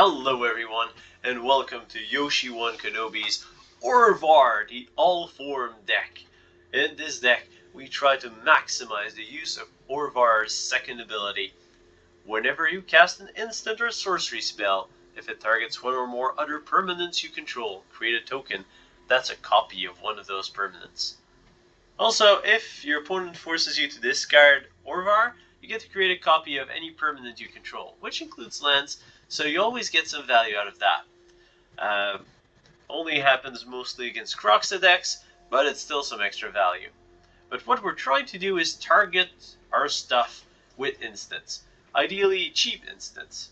Hello everyone, and welcome to Yoshi 1 Kenobi's Orvar the All-Form deck. In this deck, we try to maximize the use of Orvar's second ability. Whenever you cast an instant or sorcery spell, if it targets one or more other permanents you control, create a token that's a copy of one of those permanents. Also, if your opponent forces you to discard Orvar, you get to create a copy of any permanent you control, which includes lands, so you always get some value out of that. Only happens mostly against Croxa decks, but it's still some extra value. But what we're trying to do is target our stuff with instants, ideally cheap instants.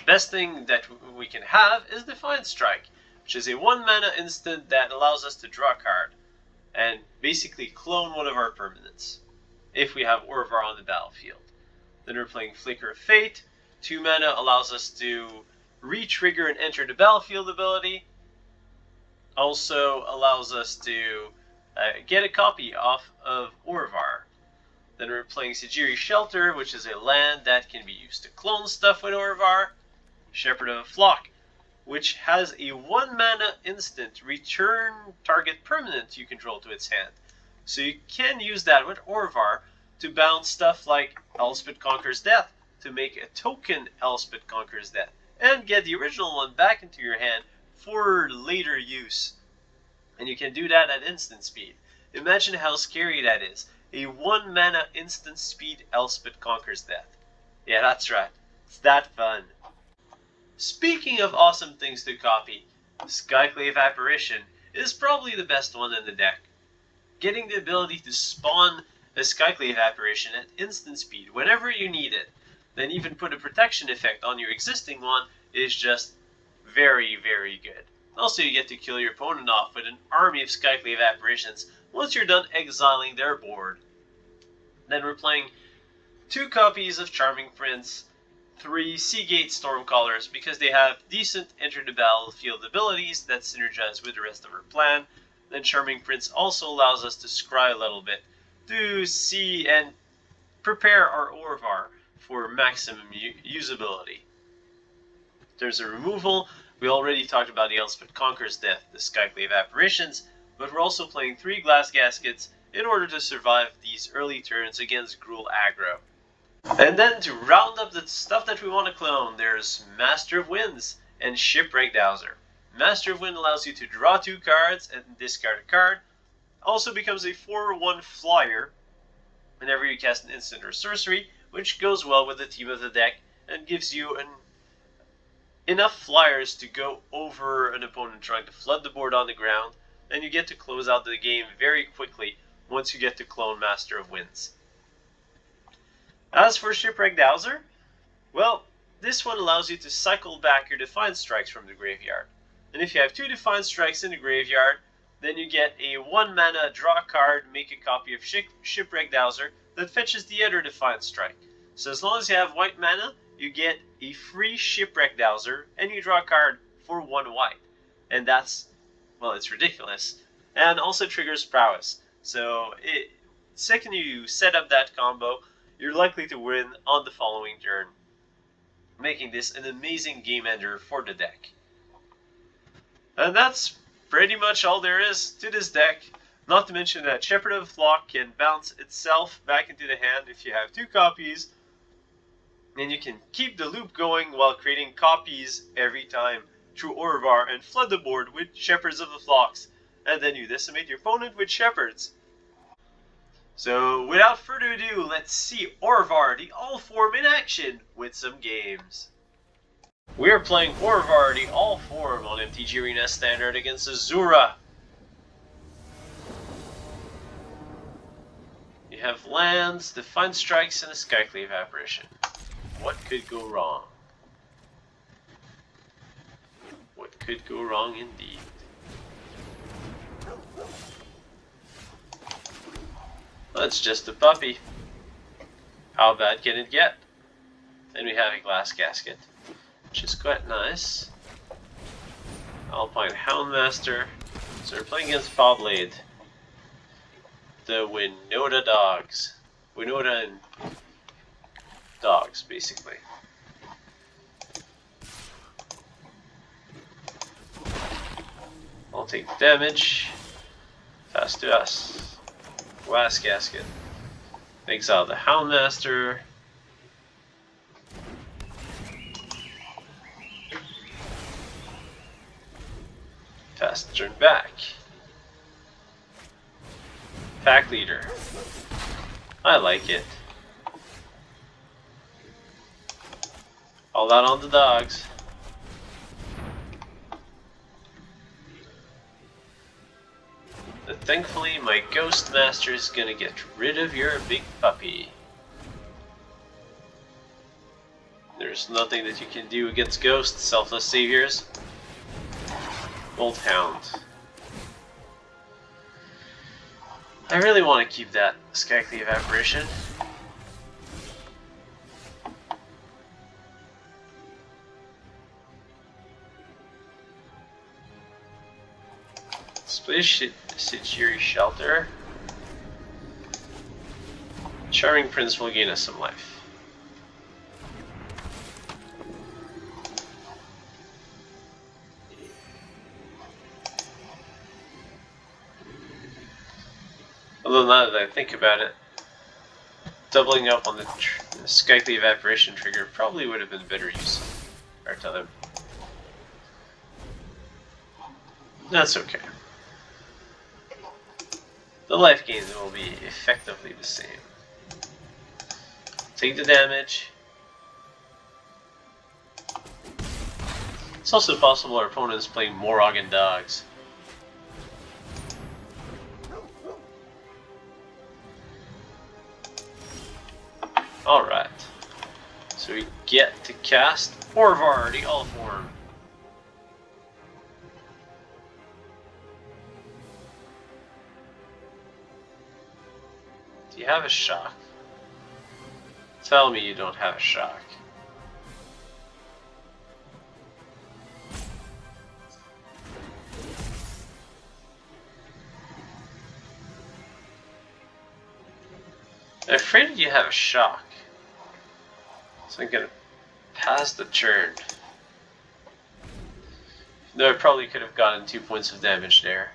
Best thing that we can have is Defiant Strike, which is a 1-mana instant that allows us to draw a card and basically clone one of our permanents if we have Orvar on the battlefield. Then we're playing Flicker of Fate. 2 mana allows us to re-trigger and enter the battlefield ability. Also allows us to get a copy off of Orvar. Then we're playing Sigiri Shelter, which is a land that can be used to clone stuff with Orvar. Shepherd of a Flock, which has a 1-mana instant return target permanent you control to its hand. So you can use that with Orvar to bounce stuff like Elspeth Conquers Death, to make a token Elspeth Conquers Death, and get the original one back into your hand for later use. And you can do that at instant speed. Imagine how scary that is. A 1-mana instant speed Elspeth Conquers Death. Yeah, that's right. It's that fun. Speaking of awesome things to copy, Skyclave Apparition is probably the best one in the deck. Getting the ability to spawn a Skyclave Apparition at instant speed whenever you need it, then even put a protection effect on your existing one, is just very, very good. Also, you get to kill your opponent off with an army of Skyclave Apparitions once you're done exiling their board. Then we're playing 2 copies of Charming Prince, 3 Sea Gate Stormcallers, because they have decent enter the battlefield abilities that synergize with the rest of our plan. Then Charming Prince also allows us to scry a little bit to see and prepare our Orvar for maximum usability. There's a removal. We already talked about the Elspeth Conquers Death, the Skyclave Apparitions, but we're also playing 3 Glass Gaskets in order to survive these early turns against Gruel Aggro. And then to round up the stuff that we want to clone, there's Master of Winds and Shipwreck Dowser. Master of Wind allows you to draw 2 cards and discard a card. Also becomes a 4/1 flyer whenever you cast an instant or sorcery, which goes well with the theme of the deck and gives you enough flyers to go over an opponent trying to flood the board on the ground, and you get to close out the game very quickly once you get to clone Master of Winds. As for Shipwreck Dowser, well, this one allows you to cycle back your Defiant Strikes from the graveyard. And if you have 2 Defiant Strikes in the graveyard, then you get a 1-mana draw card, make a copy of Shipwreck Dowser that fetches the other Defiant Strike. So as long as you have white mana, you get a free Shipwreck Dowser, and you draw a card for 1 white. And that's, well, it's ridiculous. And also triggers Prowess. So, second you set up that combo, you're likely to win on the following turn, making this an amazing game ender for the deck. And that's pretty much all there is to this deck. Not to mention that Shepherd of the Flock can bounce itself back into the hand if you have 2 copies, and you can keep the loop going while creating copies every time through Orvar and flood the board with Shepherds of the Flocks, and then you decimate your opponent with Shepherds. So without further ado, let's see Orvar the All-Form in action with some games. We are playing Orvar the All-Form on MTG Arena Standard against Azura. You have lands, Defiant Strikes, and a Skyclave Apparition. What could go wrong? What could go wrong indeed? Well, it's just a puppy. How bad can it get? Then we have a Glass Gasket, which is quite nice. Alpine Houndmaster. So we're playing against Fawblade. The Winota Dogs. Winota and dogs, basically. I'll take damage. Pass to us. Glass Casket. Exile the Houndmaster. Pass the turn back. Pack Leader. I like it. All that on the dogs. But thankfully, my Ghost Master is gonna get rid of your big puppy. There's nothing that you can do against ghosts, selfless saviors. Old Hound. I really want to keep that Skyclave Apparition. Splish Sitchiri Shelter. Charming Prince will gain us some life. Although now that I think about it, doubling up on the Skyclave Apparition trigger probably would have been better use of our time. That's okay. The life gains will be effectively the same. Take the damage. It's also possible our opponent's playing Morog and dogs. Alright, so we get to cast Orvar the All-Form. Do you have a shock? Tell me you don't have a shock. I'm afraid you have a shock. So I'm gonna pass the turn. Though I probably could have gotten 2 points of damage there.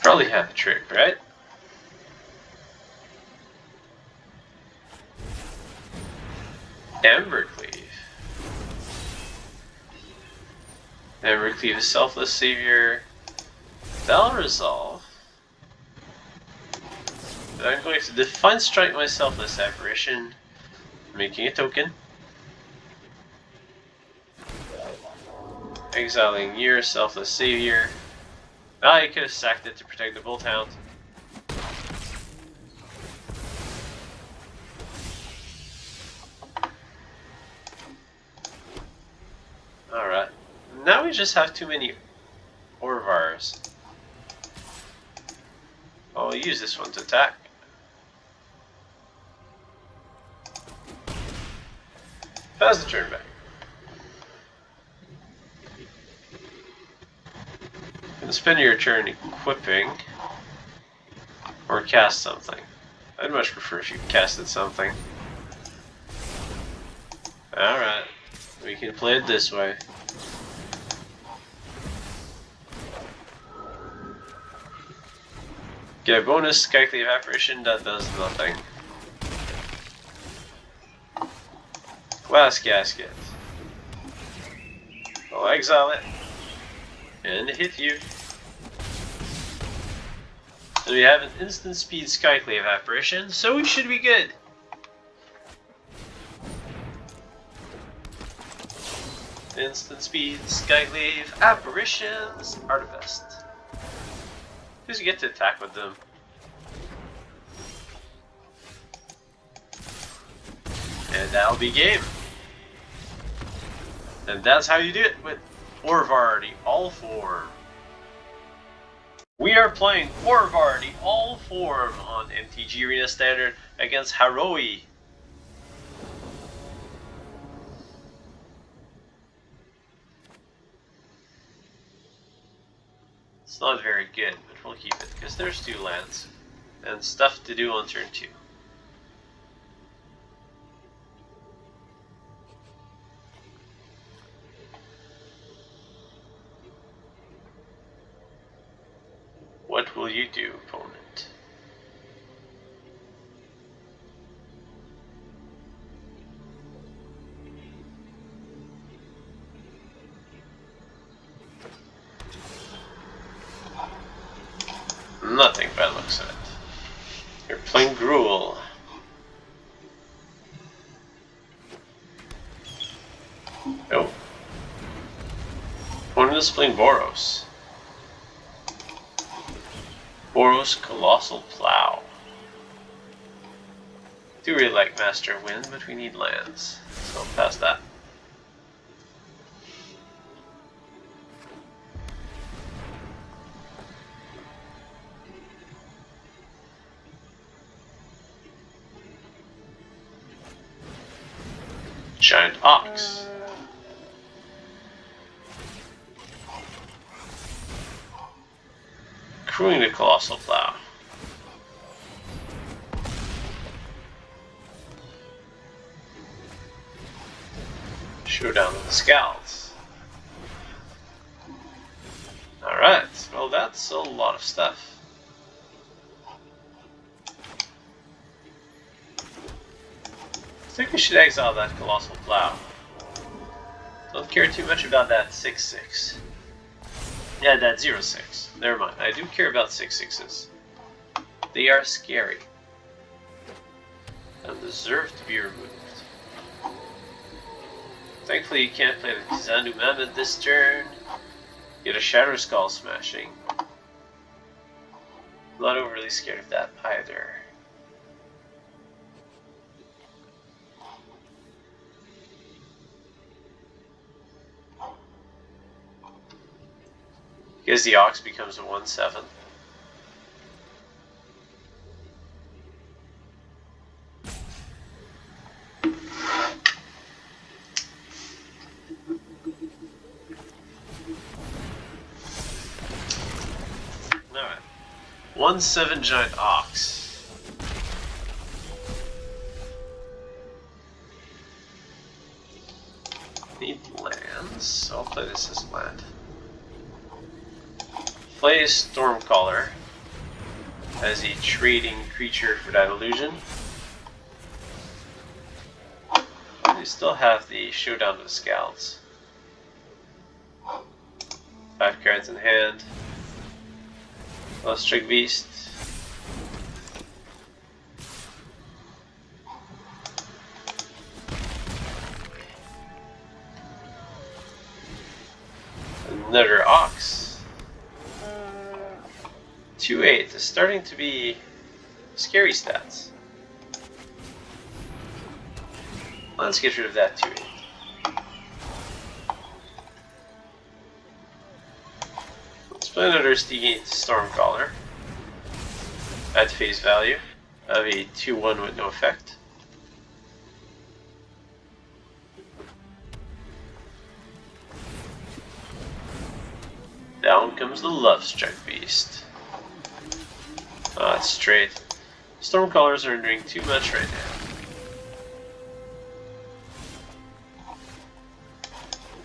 Probably have a trick, right? Embercleave. Embercleave is selfless savior. That'll resolve. But I'm going to Defiant Strike my selfless apparition, making a token. Exiling your selfless savior. Ah, you could have sacked it to protect the Bolt Hound. Alright. Now we just have too many Orvars. I'll use this one to attack. Pass the turn back. And spend your turn equipping or cast something. I'd much prefer if you casted something. Alright, we can play it this way. Get a bonus Skyclave Apparition that does nothing. Glass Casket. I'll exile it and hit you. And we have an instant speed Skyclave Apparition, so we should be good. Instant speed Skyclave Apparitions are the best. Because you get to attack with them. And that'll be game. And that's how you do it with Orvar the All-Form. We are playing Orvar the All-Form on MTG Arena Standard against Haroi. It's not very good, but we'll keep it, because there's 2 lands. And stuff to do on turn 2. What will you do, opponent? Nothing by the looks of it. You're playing Gruel. Oh. Opponent is playing Boros. Boros Colossal Plow. Do really like Master Wind, but we need lands, so I'll pass that. Giant Ox. Crewing the Colossal Plow. Showdown of the Scowls. Alright, well that's a lot of stuff. I think we should exile that Colossal Plow. Don't care too much about that 6/6. Yeah, that 0/6. Never mind. I do care about 6/6s. They are scary. And deserve to be removed. Thankfully you can't play the Kizandu Mammoth this turn. Get a Shadow Skull smashing. Not overly scared of that either. Because the Ox becomes a 1/7. Alright. 1/7 Giant Ox. Need lands, so I'll play this as land. Play Stormcaller as a trading creature for that illusion. We still have the Showdown of the Scowls. 5 cards in hand. Electric Beast. Another Ox. 2/8 is starting to be scary stats. Let's get rid of that 2/8. Let's play another Sea Gate Stormcaller at face value of a 2/1 with no effect. Down comes the Lovestruck Beast. That's straight. Stormcallers are doing too much right now.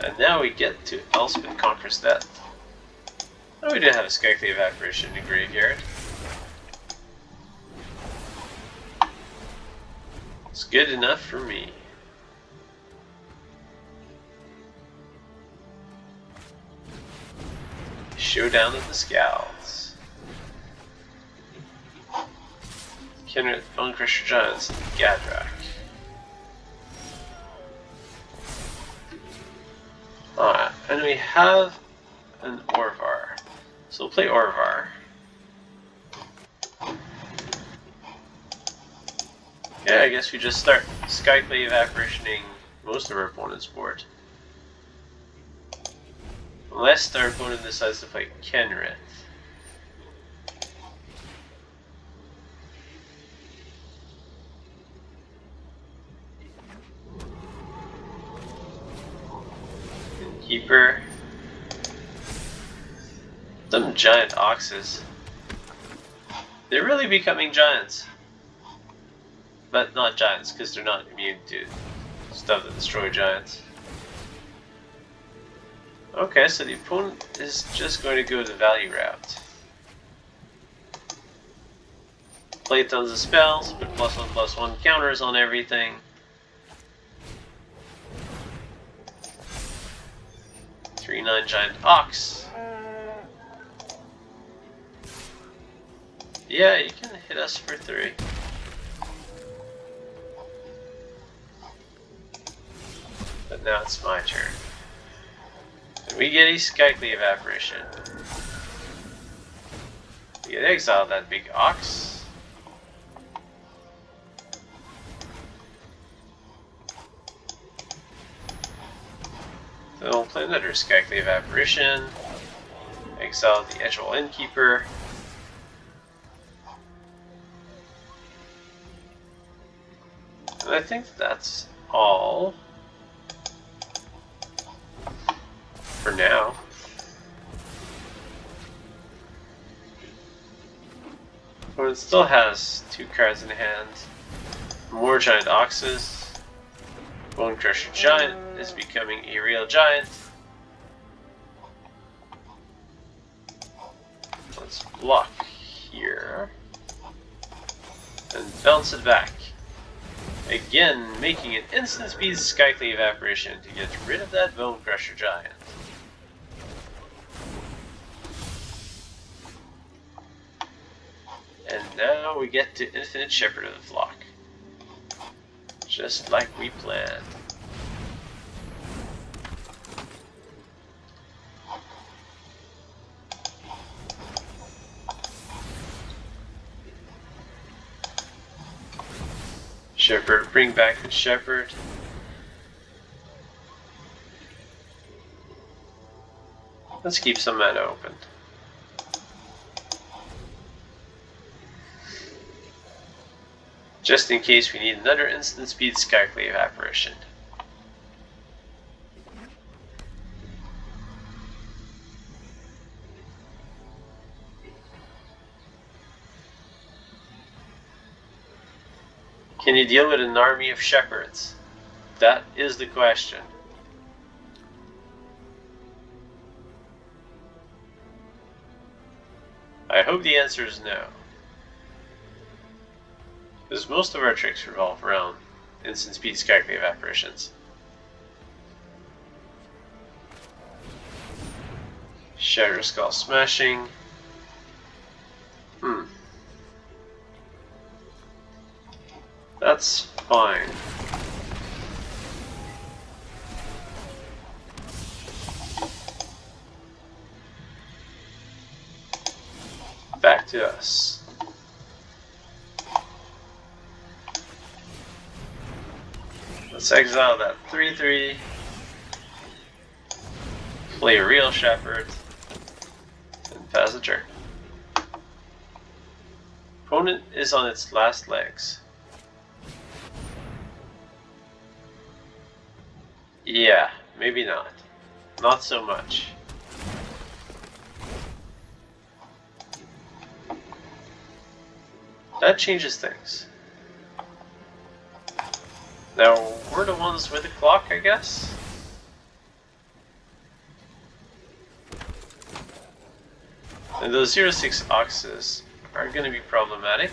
And now we get to Elspeth Conquers Death. Oh, we did have a Skyclave Apparition in the graveyard. It's good enough for me. Showdown of the Scowls. Kenrit, Uncrusher Giants, and Gadrak. Alright, and we have an Orvar. So we'll play Orvar. Yeah, I guess we just start Skyclave Apparitioning most of our opponent's board. Unless our opponent decides to play Kenrit. Keeper. Them giant oxes. They're really becoming giants. But not giants, because they're not immune to stuff that destroy giants. Okay, so the opponent is just going to go the value route. Play tons of spells, put +1/+1 counters on everything. Three 9 giant ox. Yeah, you can hit us for 3. But now it's my turn. And we get a Skyclave Apparition. We get exiled that big ox. Then we'll play another Skyclave Apparition. Exile the Edgewall Innkeeper. And I think that's all for now. But it still has 2 cards in hand. More giant oxes. Bone Crusher Giant is becoming a real giant. Let's block here. And bounce it back. Again, making an instant speed Skyclave Apparition to get rid of that Bone Crusher Giant. And now we get to Infinite Shepherd of the Flock. Just like we planned. Shepherd, bring back the Shepherd. Let's keep some mana open. Just in case we need another instant speed Skyclave Apparition. Can you deal with an army of shepherds? That is the question. I hope the answer is no. Because most of our tricks revolve around instant speed Skyclave Apparitions. Shatter Skull Smashing. That's fine. Back to us. Let's exile that 3/3. Play a real Shepherd. And pass the turn. Opponent is on its last legs. Yeah, maybe not. Not so much. That changes things. Now, we're the ones with the clock, I guess? And those 0/6 oxes are going to be problematic.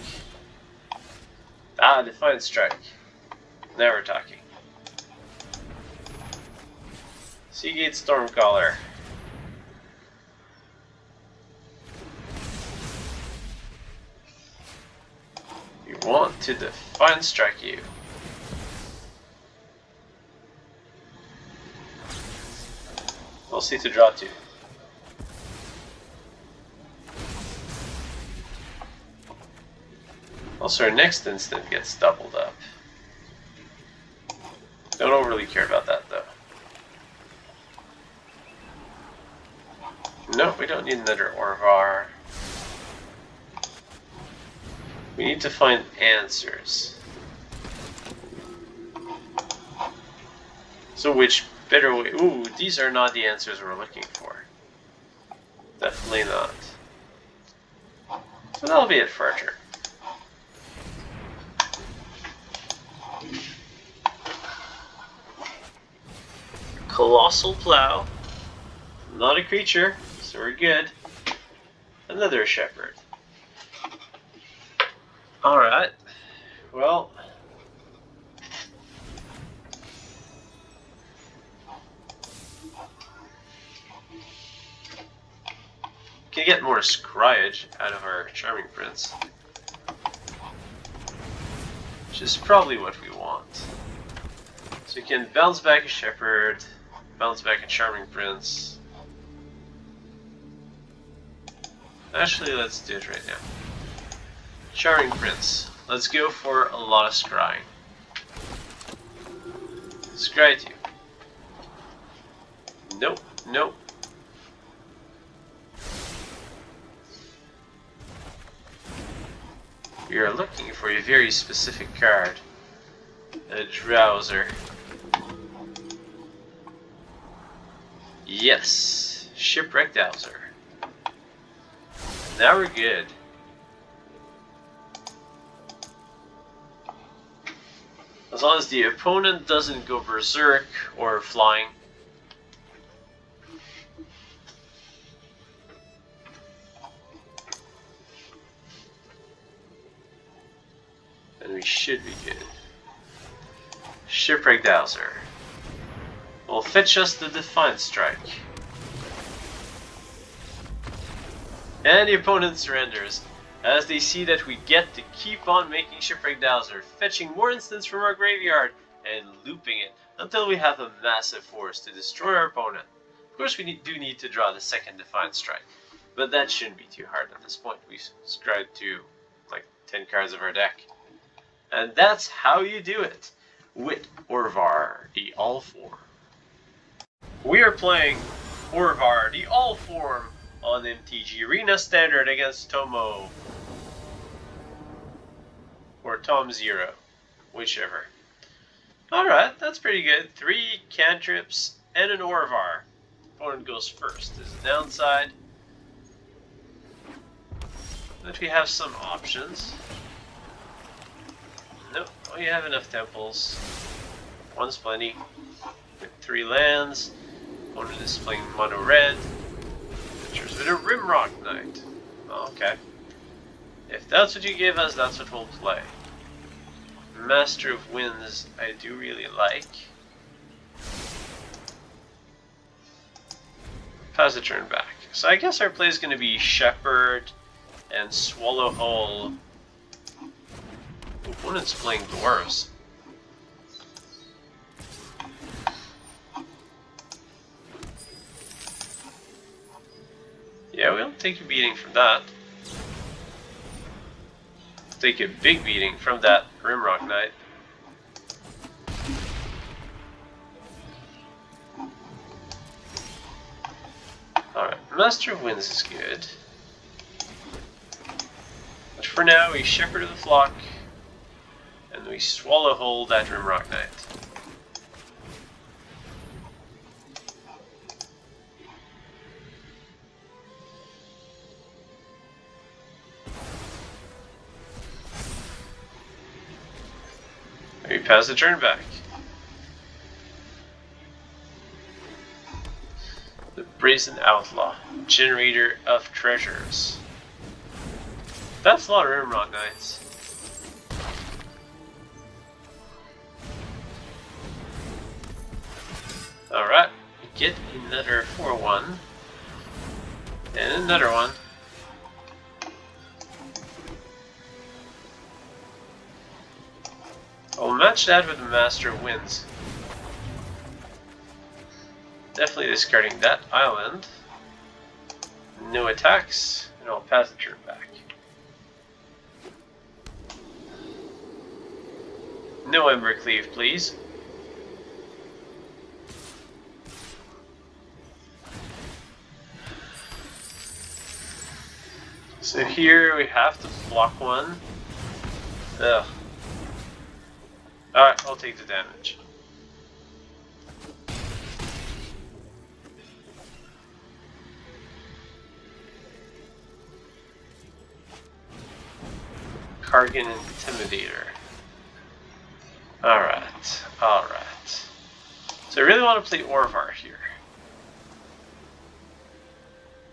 Ah, Defiant Strike. Now we're talking. Sea Gate Stormcaller. We want to Defiant Strike you. We'll see to draw 2. Also, our next instant gets doubled up. Don't overly care about that though. No, we don't need another Orvar. We need to find answers. So which better way? Ooh, these are not the answers we're looking for. Definitely not. So that'll be it for our turn. Colossal Plow. Not a creature, so we're good. Another shepherd. Alright. Well. Can get more scryage out of our Charming Prince. Which is probably what we want. So we can bounce back a shepherd, bounce back a Charming Prince. Actually, let's do it right now. Charming Prince. Let's go for a lot of scrying. Scry 2. Nope, nope. We are looking for a very specific card. A Drowser. Yes, Shipwreck Dowser. Now we're good. As long as the opponent doesn't go berserk or flying. Then we should be good. Shipwreck Dowser will fetch us the Defiant Strike. And the opponent surrenders, as they see that we get to keep on making Shipwreck Dowser, fetching more instants from our graveyard and looping it until we have a massive force to destroy our opponent. Of course we do need to draw the second Defiant Strike, but that shouldn't be too hard at this point. We've scribed to like 10 cards of our deck. And that's how you do it with Orvar the All-Form. We are playing Orvar the All-Form on MTG Arena Standard against Tomo. Or Tom Zero, whichever. Alright, that's pretty good. 3 cantrips and an Orvar. Opponent goes first. There's a downside. But we have some options. Nope, we have enough temples. One's plenty. With 3 lands. Opponent is playing mono red. Pictures with a Rimrock Knight. Okay. If that's what you give us, that's what we'll play. Master of Winds, I do really like. Pass the turn back. So I guess our play is going to be Shepherd and Swallow Hole. Opponent's playing Boros. Yeah, we'll take a beating from that. Take a big beating from that Rimrock Knight. Alright, Master of Winds is good. But for now, we Shepherd of the Flock, and we Swallow Whole that Rimrock Knight. We pass the turn back. The Brazen Outlaw, Generator of Treasures. That's a lot of Rimrock Knights. Alright, we get another 4-1. And another one. I'll match that with the Master of Winds. Definitely discarding that island. No attacks, and I'll pass the turn back. No Embercleave, please. So here we have to block one. Ugh. Alright, I'll take the damage. Target Intimidator. Alright, alright. So I really want to play Orvar here.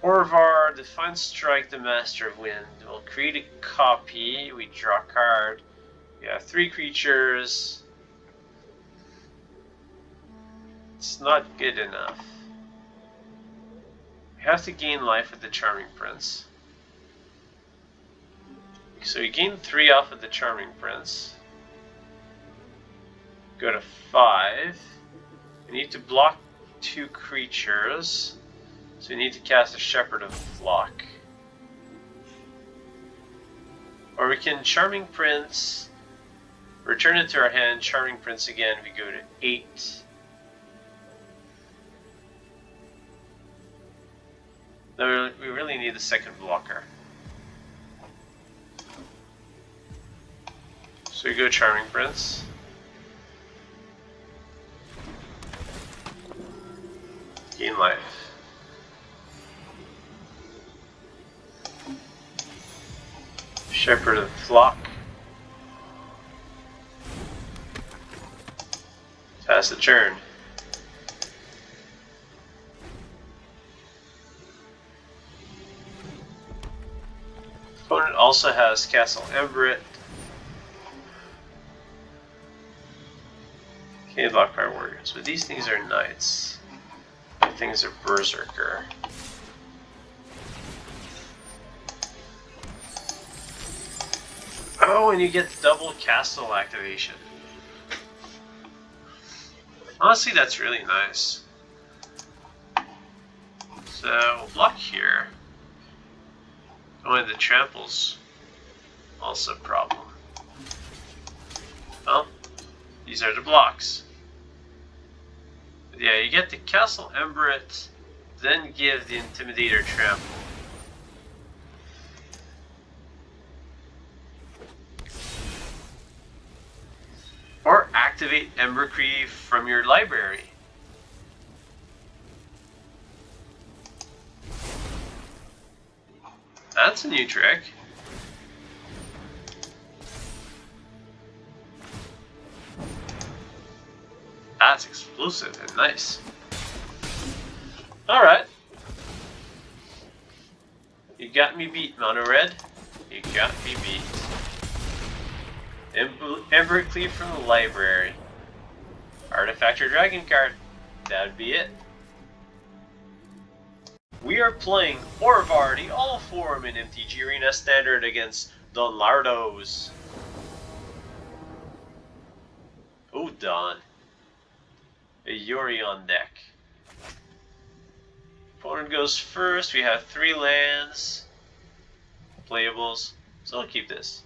Orvar, Defiant Strike, the Master of Wind. We'll create a copy, we draw a card. We have 3 creatures. It's not good enough. We have to gain life with the Charming Prince. So we gain 3 off of the Charming Prince. Go to 5. We need to block 2 creatures. So we need to cast a Shepherd of the Flock. Or we can Charming Prince, return it to our hand, Charming Prince again, we go to 8. No, we really need the second blocker. So we go Charming Prince. Gain life. Shepherd of the Flock. Pass the turn. Opponent also has Castle Emberit. Okay, Lockfire Warriors. But these things are knights. These things are Berserker. Oh, and you get double castle activation. Honestly, that's really nice. So, we'll block here. Oh, and the trample's also a problem. Well, these are the blocks. But yeah, you get the Castle Emberit, then give the Intimidator trample. Or activate Embercree from your library. That's a new trick. That's explosive and nice. Alright. You got me beat, Mono Red. You got me beat. Embercree from the library. Artifact or Dragon card. That'd be it. We are playing Orvar the All-Form in MTG Arena Standard against Don Lardos. Oh, Don. A Yorion deck. Opponent goes first. We have 3 lands. Playables. So I'll keep this.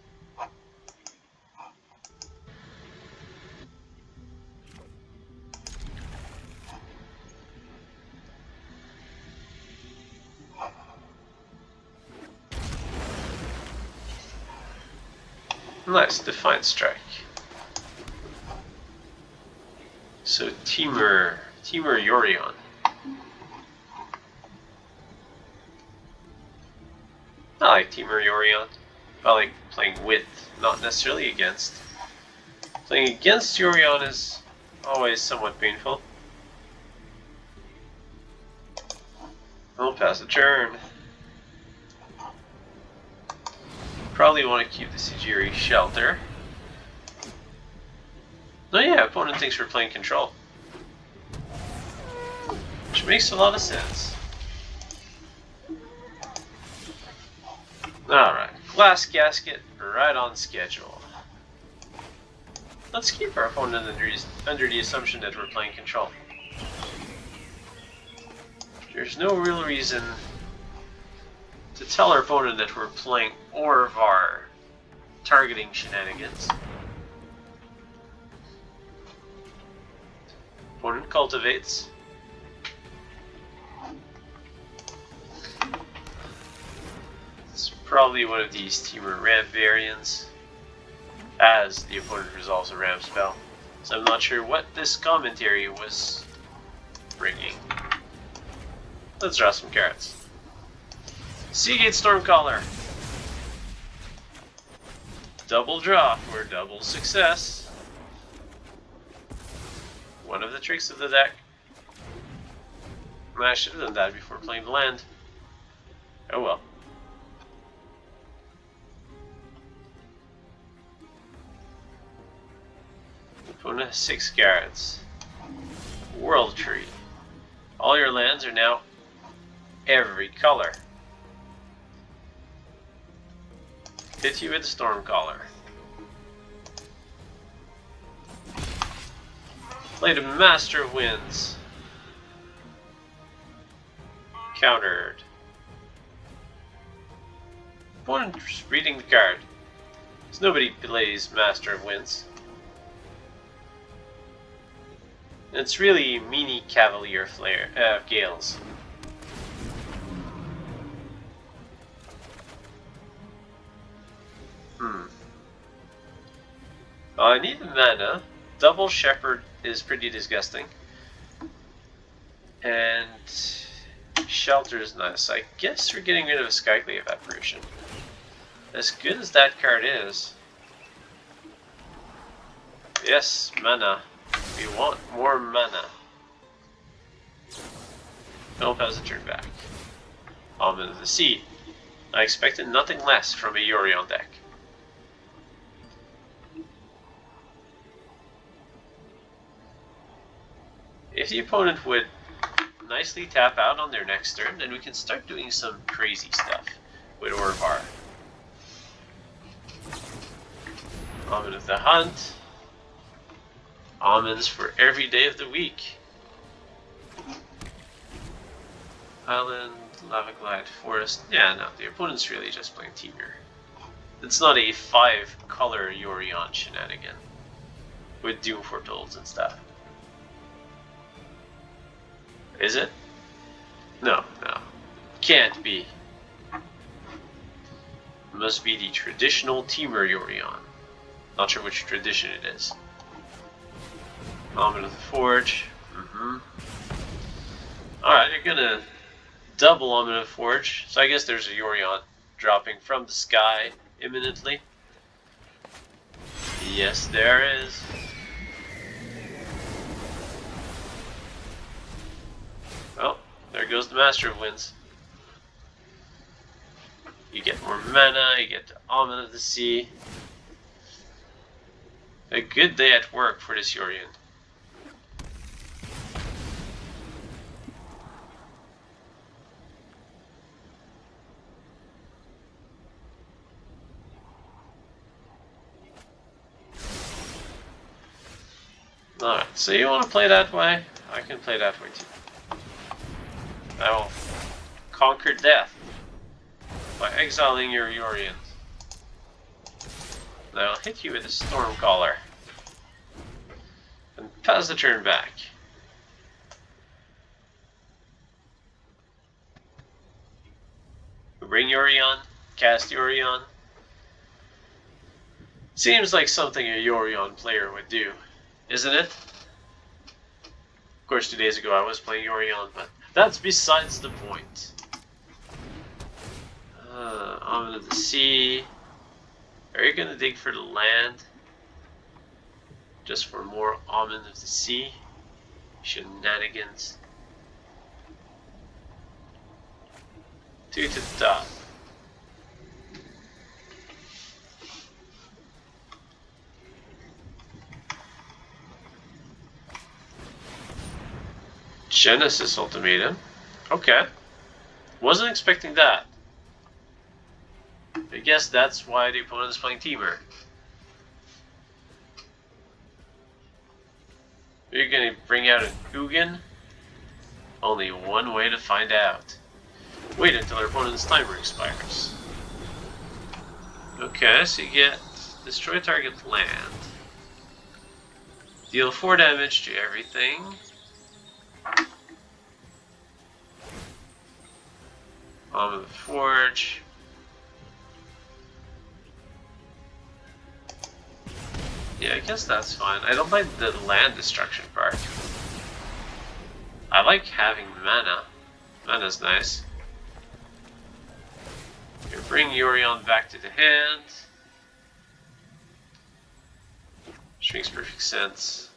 Nice, Defiant Strike. So Temur Yorion. I like Temur Yorion. I like playing with, not necessarily against. Playing against Yorion is always somewhat painful. I'll pass a turn. Probably want to keep the Sejiri Shelter. Oh yeah, opponent thinks we're playing control. Which makes a lot of sense. Alright, Glass Gasket, right on schedule. Let's keep our opponent under the assumption that we're playing control. There's no real reason to tell our opponent that we're playing Orvar, targeting shenanigans. Opponent cultivates. It's probably one of these Temur Ram variants, as the opponent resolves a Ram spell. So I'm not sure what this commentary was bringing. Let's draw some cards. Sea Gate Stormcaller. double draw for double success. One of the tricks of the deck. I should have done that before playing the land. Oh well. Opponent has 6 cards. World Tree. All your lands are now every color. Hit you with Stormcaller. Play the Master of Winds. Countered. Opponent reading the card. So nobody plays Master of Winds. It's really mini Cavalier Gales. I need mana. Double Shepherd is pretty disgusting. And Shelter is nice. I guess we're getting rid of a Skyclave Apparition. As good as that card is. Yes, mana. We want more mana. Don't pass the turn back. Almond of the Sea. I expected nothing less from a Yorion deck. If the opponent would nicely tap out on their next turn, then we can start doing some crazy stuff with Orvar. Almond of the Hunt. Almonds for every day of the week. Island, Lava Glide, Forest. Yeah, no, the opponent's really just playing Temur. It's not a 5-color Yorion shenanigan with Doom Foretold and stuff. Is it? No, no. Can't be. Must be the traditional Temur Yorion. Not sure which tradition it is. Almond of the Forge. Alright, you're gonna double Almond of the Forge. So I guess there's a Yorion dropping from the sky imminently. Yes, there is. Well, there goes the Master of Winds. You get more mana, you get the Almond of the Sea. A good day at work for this Yorion. Alright, so you want to play that way? I can play that way too. I will conquer death by exiling your Yorion. Then I'll hit you with a Stormcaller and pass the turn back. Bring Yorion, cast Yorion. Seems like something a Yorion player would do, isn't it? Of course, 2 days ago I was playing Yorion, but that's besides the point. Almond of the Sea. Are you gonna dig for the land? Just for more Almond of the Sea? Shenanigans. 2 to the top. Genesis Ultimatum. Okay. Wasn't expecting that. I guess that's why the opponent is playing Temur. You're gonna bring out a Ugin? Only one way to find out. Wait until our opponent's timer expires. Okay, so you get destroy target land. Deal 4 damage to everything. Almond of the Forge. Yeah, I guess that's fine. I don't like the land destruction part. I like having mana. Mana's nice. You bring Yorion back to the hand. which makes perfect sense.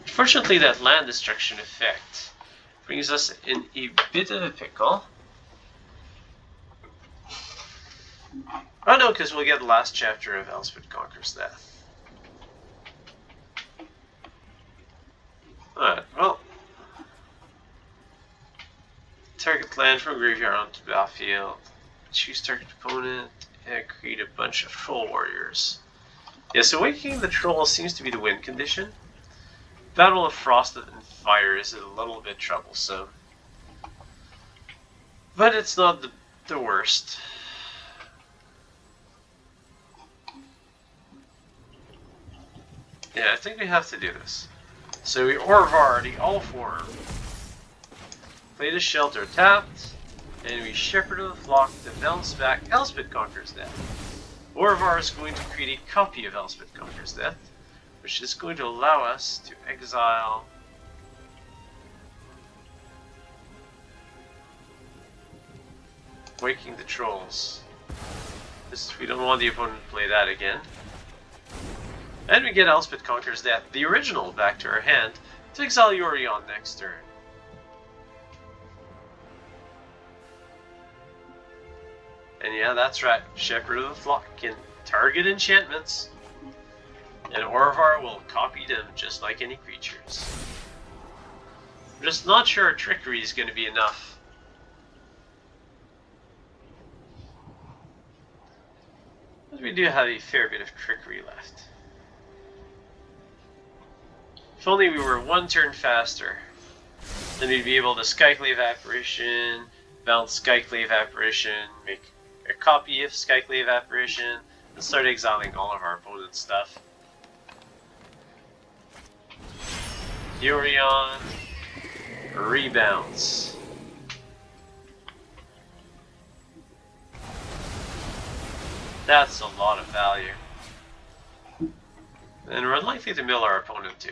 Unfortunately, that land destruction effect brings us in a bit of a pickle. Oh no, because we'll get the last chapter of Elspeth Conquers Death. Alright, well. Target land from graveyard onto battlefield. Choose target opponent and create a bunch of troll warriors. Yeah, so awakening the troll seems to be the win condition. Battle of Frost and Fire is a little bit troublesome. But it's not the worst. Yeah, I think we have to do this. So we Orvar the All-Form. Play the Shelter tapped, and we Shepherd of the Flock to bounce back Elspeth Conquers Death. Orvar is going to create a copy of Elspeth Conquers Death, which is going to allow us to exile Waking the Trolls. We don't want the opponent to play that again. And we get Elspeth Conquers Death, the original, back to our hand to exile Yorion next turn. And yeah, that's right, Shepherd of the Flock can target enchantments, and Orvar will copy them just like any creatures. I'm just not sure Trickery is going to be enough. But we do have a fair bit of Trickery left. If only we were one turn faster, then we'd be able to Skyclave Apparition, bounce Skyclave Apparition, make a copy of Skyclave Apparition, and start exiling all of our opponent's stuff. Yorion, rebounds. That's a lot of value. And we're unlikely to mill our opponent too.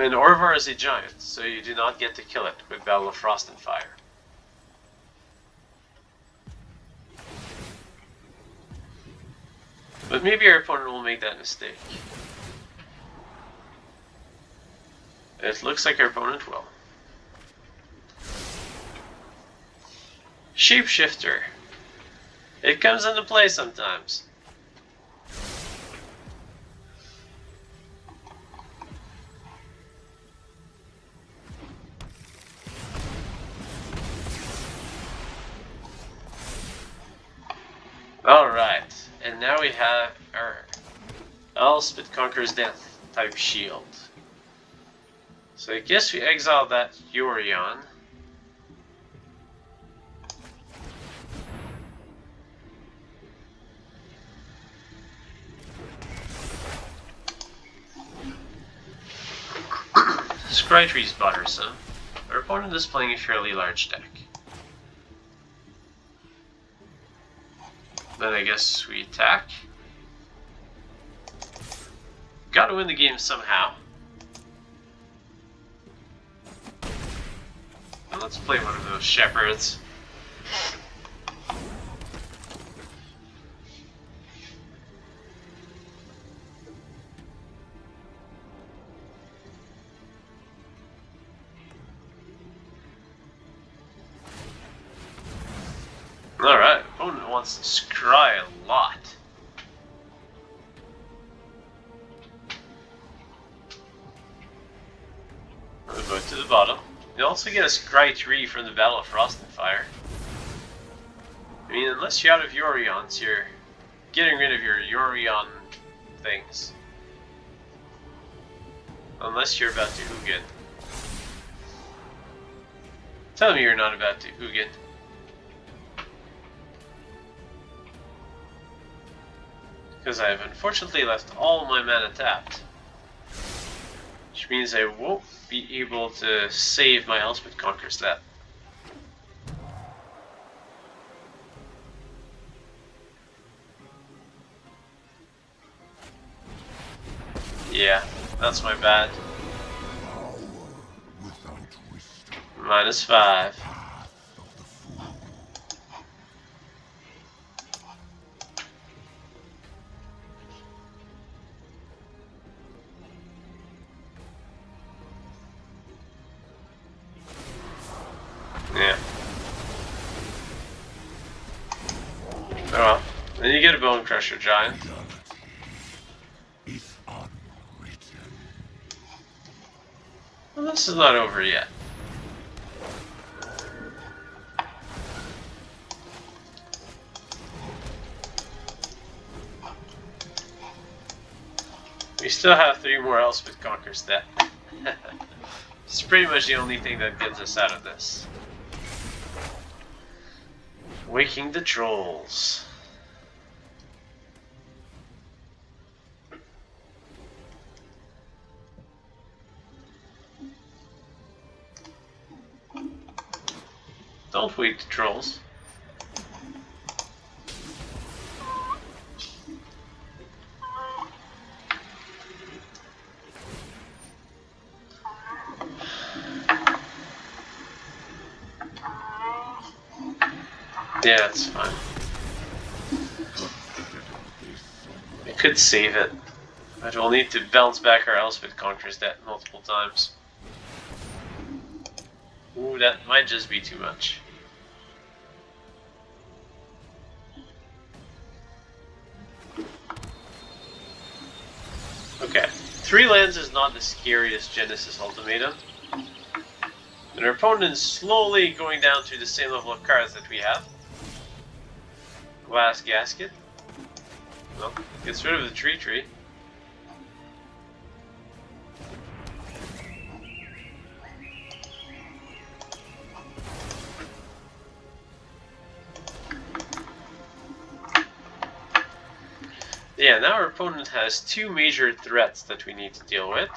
And Orvar is a giant, so you do not get to kill it with Battle of Frost and Fire. But maybe our opponent will make that mistake. It looks like our opponent will. Shapeshifter. It comes into play sometimes. Alright, and now we have our Elspeth Conquers Death type shield. So I guess we exile that Yorion. Scrytree's bothersome. Our opponent is playing a fairly large deck. Then I guess we attack. Gotta win the game somehow. Well, let's play one of those shepherds. Alright, opponent wants to scry a lot. We'll go to the bottom. You also get a scry 3 from the Battle of Frost and Fire. I mean, unless you're out of Yorions, you're getting rid of your Yorion things. Unless you're about to Ugin. Tell me you're not about to Ugin. Because I have unfortunately left all my mana tapped. Which means I won't be able to save my Elspeth Conquers Death. Yeah, that's my bad. -5. Yeah. Oh well. Then you get a Bone Crusher Giant. Well, this is not over yet. We still have 3 more Elspeth Conquers that. It's pretty much the only thing that gets us out of this. Waking the Trolls. Don't wake the Trolls. Yeah, that's fine. I could save it, but we'll need to bounce back our Elspeth Conqueror's debt multiple times. Ooh, that might just be too much. Okay, 3 lands is not the scariest Genesis Ultimatum. And our opponent's slowly going down to the same level of cards that we have. Glass Gasket. Well, gets rid of the tree. Yeah, now our opponent has 2 major threats that we need to deal with.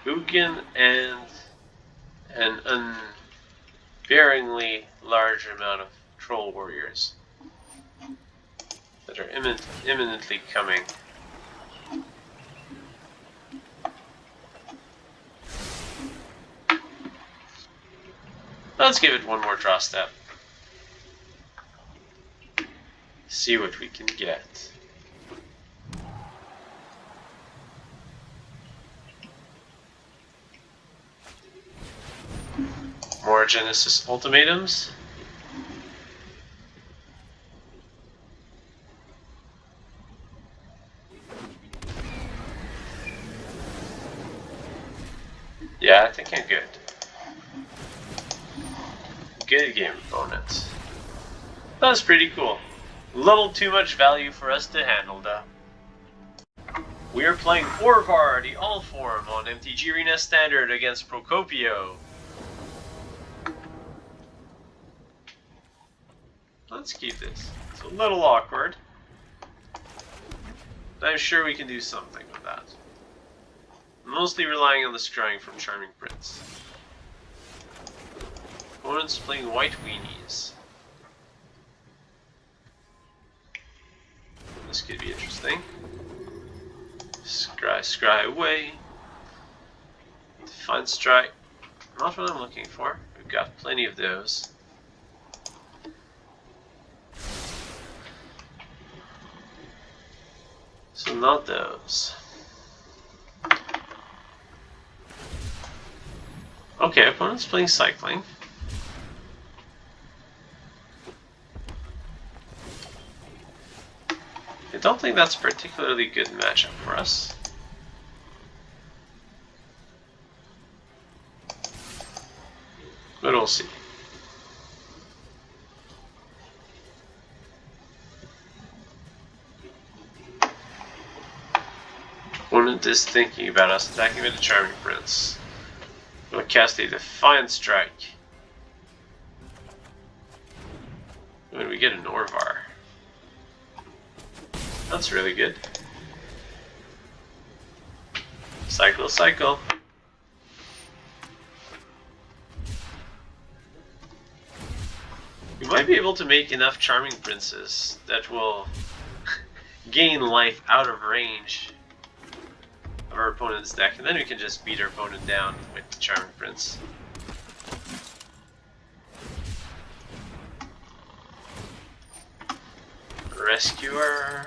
Ugin and an unbearingly large amount of troll warriors that are imminently coming. Let's give it one more draw step. See what we can get. More Genesis Ultimatums. Yeah, I think I'm good. Good game, opponent. That was pretty cool. A little too much value for us to handle, though. We are playing Orvar the All-Form on MTG Arena Standard against Procopio. Let's keep this. It's a little awkward. But I'm sure we can do something with that. Mostly relying on the scrying from Charming Prince. Opponent's playing White Weenies. This could be interesting. Scry away. Defiant Strike. Not what I'm looking for. We've got plenty of those. So not those. Okay, opponent's playing Cycling. I don't think that's a particularly good matchup for us. But we'll see. Opponent is thinking about us attacking with the Charming Prince. We'll cast a Defiant Strike. When we get an Orvar. That's really good. Cycle. We might be able to make enough Charming Princes that will gain life out of range of our opponent's deck, and then we can just beat our opponent down with the Charming Prince. Rescuer.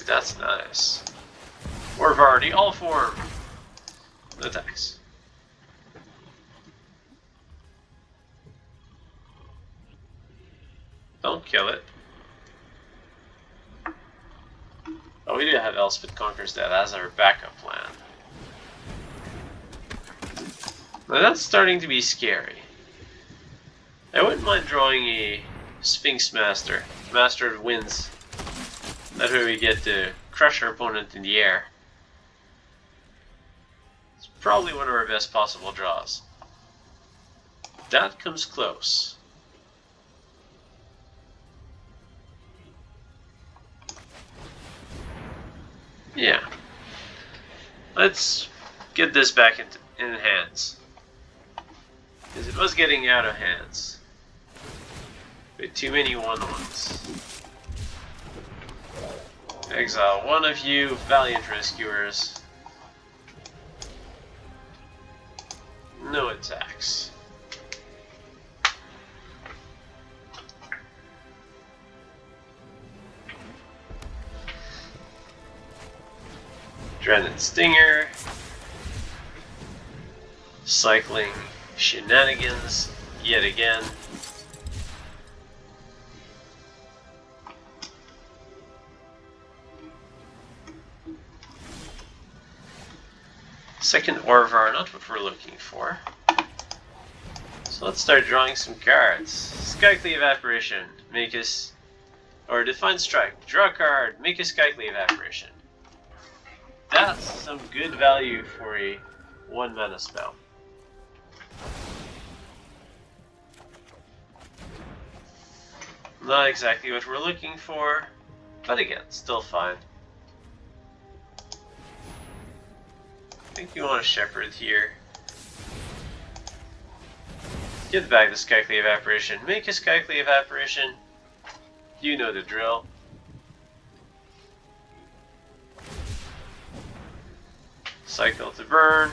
That's nice. Orvar the All-Form. Attacks. Don't kill it. Oh, we do have Elspeth Conquers that as our backup plan. Now that's starting to be scary. I wouldn't mind drawing a Sphinx Master, Master of Winds. That way we get to crush our opponent in the air. It's probably one of our best possible draws. That comes close. Yeah. Let's get this back in hands. Because it was getting out of hands. With too many 1/1s. Exile one of you, Valiant Rescuers. No attacks. Dreaded Stinger. Cycling shenanigans yet again. Second Orvar, not what we're looking for. So let's start drawing some cards. Skyclave Apparition, make us... Or Defiant Strike, draw a card, make a Skyclave Apparition. That's some good value for a 1-mana spell. Not exactly what we're looking for, but again, still fine. I think you want a Shepherd here. Get back the Skyclave Apparition. Make a Skyclave Apparition. You know the drill. Cycle to burn.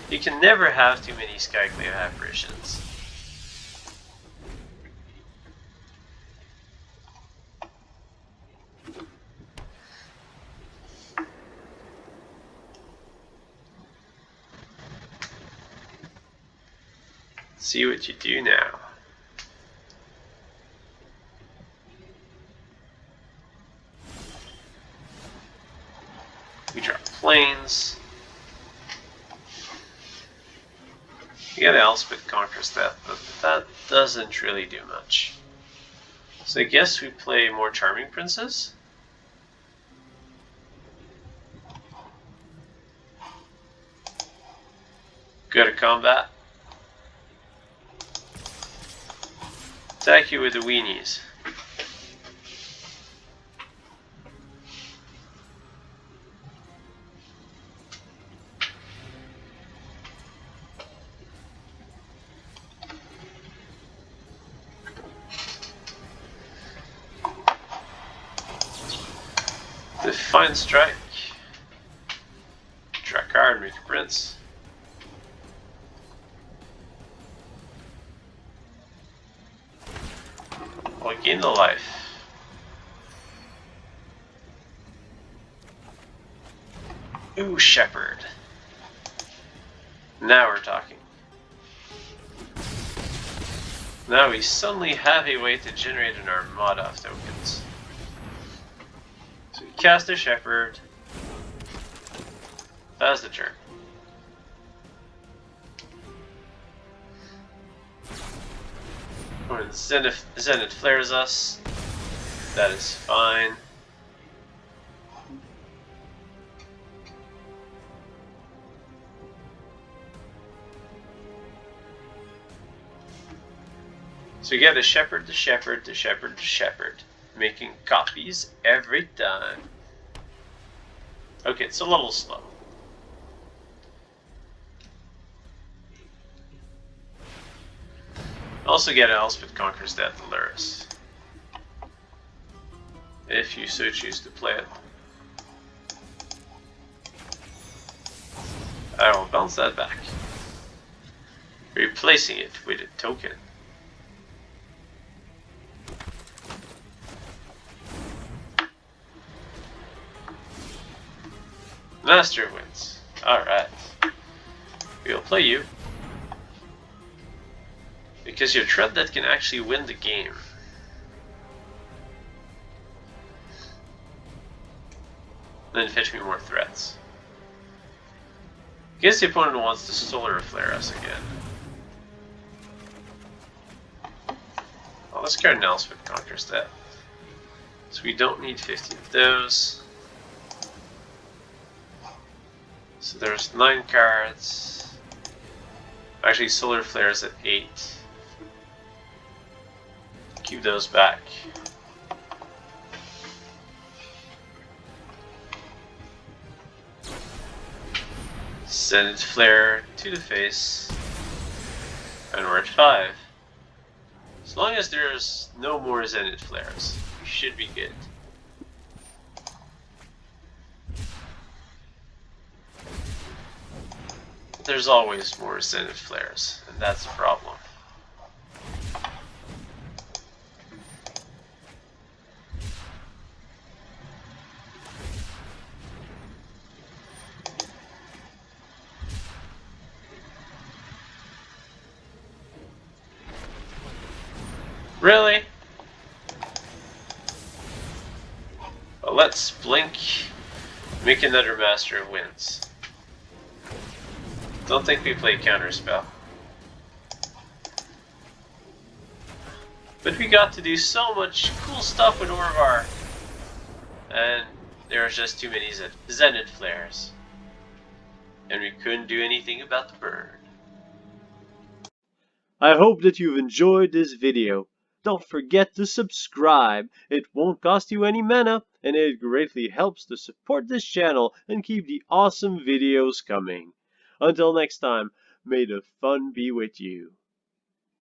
You can never have too many Skyclave Apparitions. See what you do now. We draw planes. You get Elspeth Conquers that, but that doesn't really do much. So I guess we play more Charming Princes. Go to combat. Attack you with the weenies. Defiant Strike. Draw a card, make a prince. Well, gain the life. Ooh, Shepherd. Now we're talking. Now we suddenly have a way to generate an armada of tokens. So we cast a Shepherd. That's the turn. When Zenith flares us, that is fine. So we get a Shepherd, the Shepherd, the Shepherd, the Shepherd, making copies every time. Okay, it's a little slow. Also get an elspeth conquers that Luris, if you so choose to play it. I will bounce that back, replacing it with a token. Master wins. Alright. We'll play you. Because you're a threat that can actually win the game. Then fetch me more threats. Guess the opponent wants to solar flare us again. Well, let's card an elspeth conquers that. So we don't need 50 of those. So there's 9 cards. Actually, solar flares at 8. Keep those back. Send its flare to the face. And we're at 5. As long as there's no more Zenith flares, we should be good. There's always more Zenith flares, and that's a problem. Really? Well, let's blink, make another Master of Winds. Don't think we play Counterspell. But we got to do so much cool stuff with Orvar. And there was just too many Zenith flares. And we couldn't do anything about the burn. I hope that you've enjoyed this video. Don't forget to subscribe. It won't cost you any mana, and it greatly helps to support this channel and keep the awesome videos coming. Until next time, may the fun be with you.